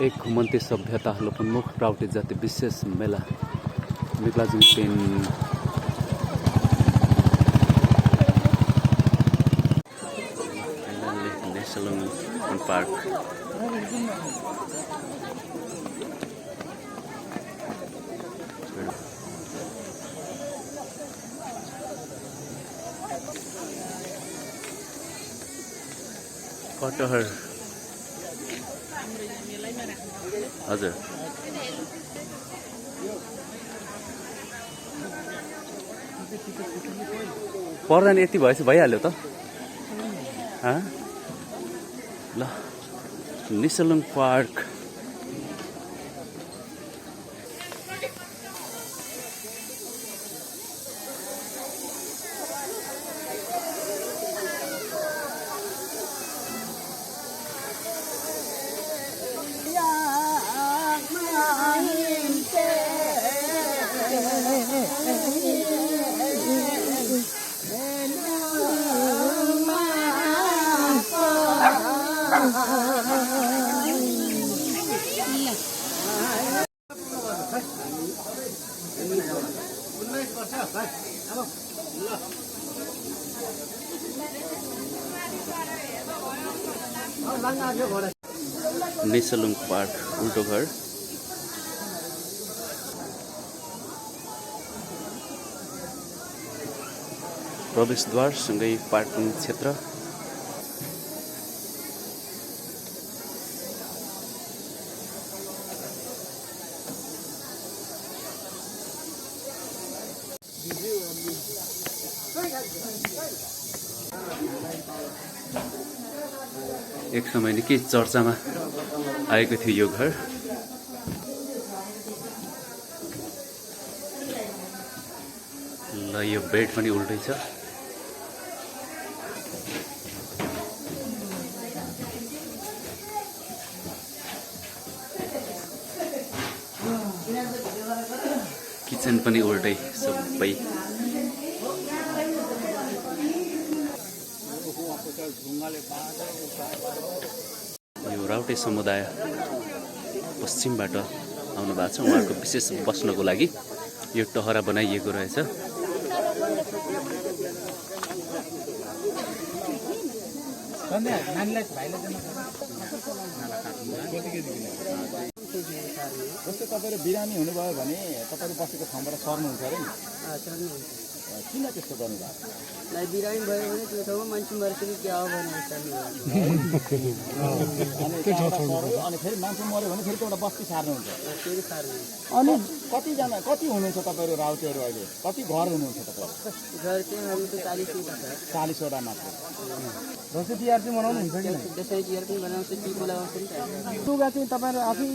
एक घुमन्ते सभ्यता लोकन्मुख राउटे जाति विशेष मेला मिक्लाजुङ पेन नेसनल पार्क कटहर हजुर पर्दैन यति भएपछि भइहाल्यो त ल निसलुङ पार्क नेसलुङ पार्क उल्टो घर प्रवेशद्वार सँगै पार्किङ क्षेत्र एक समय निकै चर्चामा आएको थियो यो घर ल यो बेड पनि उल्टै छ किचन पनि उल्टै सबै यो राउटे समुदाय पश्चिमबाट आउनु भएको छ उहाँहरूको विशेष बस्नको लागि यो टहरा बनाइएको रहेछ जस्तै तपाईहरु बिरामी हुनुभयो भने तपाईहरु बसेको ठाउँबाट सर्नुहुन्छ अरे नि किन त्यस्तो गर्नुभएको लाई बिरामी भयो भने त्यो ठाउँमा मान्छे मर्छ कि के हो भने अनि फेरि मान्छे मर्यो भने फेरि एउटा बस्ती सार्नुहुन्छ अनि कति हुनुहुन्छ तपाईहरु राउटेहरु अहिले कति घर हुनुहुन्छ तपाईहरु घर चाहिँ हामी त 40 वटा मात्र दसैँ तिहार चाहिँ मनाउनु हुन्छ कि दसैँ तिहार पनि बनाउँछ टिको लगाउँछ नि त लुगा चाहिँ तपाईहरु आफै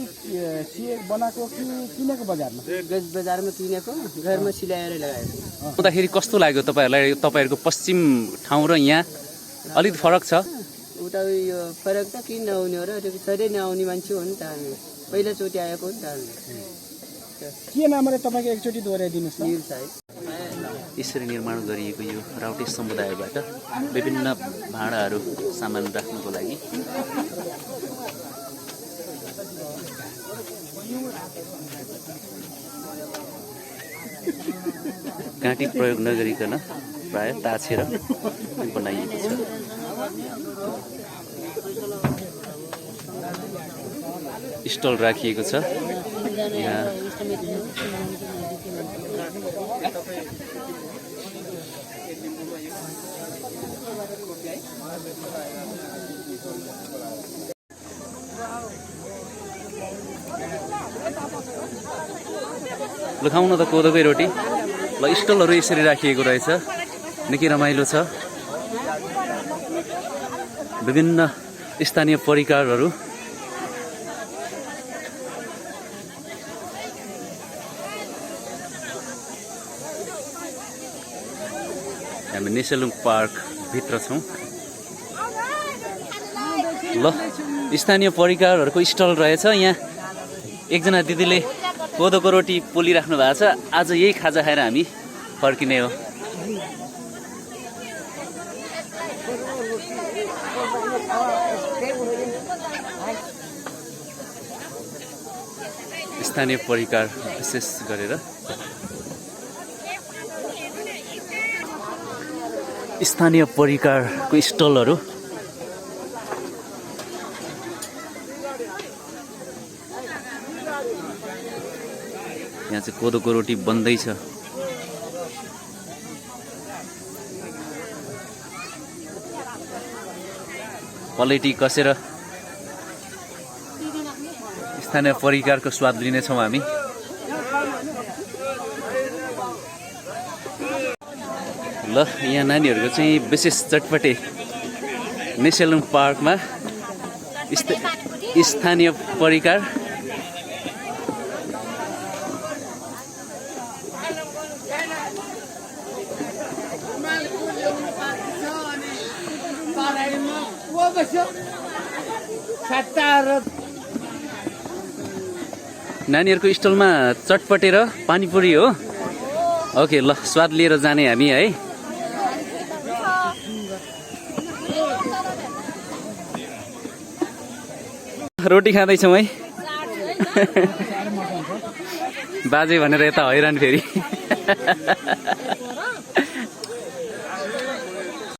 सिए बनाएको कि किनेको बजारमा गज बजारमा किनेको घरमा सिलाएर लगाएको आउँदाखेरि कस्तो लाग्यो तपाईहरुलाई तपाईहरुको पश्चिम ठाउँ र यहाँ अलिकति फरक छ उता यो फरक त किन नआउने हो र त्यो सधैँ नआउने मान्छे हो नि त हामी पहिलोचोटि आएको हो नि त हामी के नामले तपाईको एकचोटि दोहोर्याइदिनुस् न यसरी निर्माण गरिएको यो राउटे समुदायबाट विभिन्न भाँडाहरू सामान राख्नको लागि काँटी प्रयोग नगरिकन प्राय ताछेर बनाइएको छ स्टल राखिएको छ यहाँ ल खाउन त कोदोकै रोटी ल स्टलहरू यसरी राखिएको रहेछ निकै रमाइलो छ विभिन्न स्थानीय परिकारहरू हामी नेसलुङ पार्क भित्र छौँ। ल स्थानीय परिकारहरूको स्टल रहेछ। यहाँ एकजना दिदीले कोदोको रोटी पोलिराख्नु भएको छ। आज यही खाजा खाएर हामी फर्किने हो। स्थानीय परिकार विशेष गरेर स्थानीय परिकारको स्टलहरू यहाँ चाहिँ कोदोको रोटी बन्दैछ। पलेटी कसेर स्थानीय परिकारको स्वाद लिनेछौँ हामी। ल यहाँ नानीहरूको चाहिँ विशेष चटपटे नेसलुङ पार्कमा स्थानीय परिकार नानीहरूको स्टलमा चटपटे र पानीपुरी हो। ओके ल स्वाद लिएर जाने हामी है। रोटी खाँदैछौँ है। बाजे भनेर यता हैरान फेरि।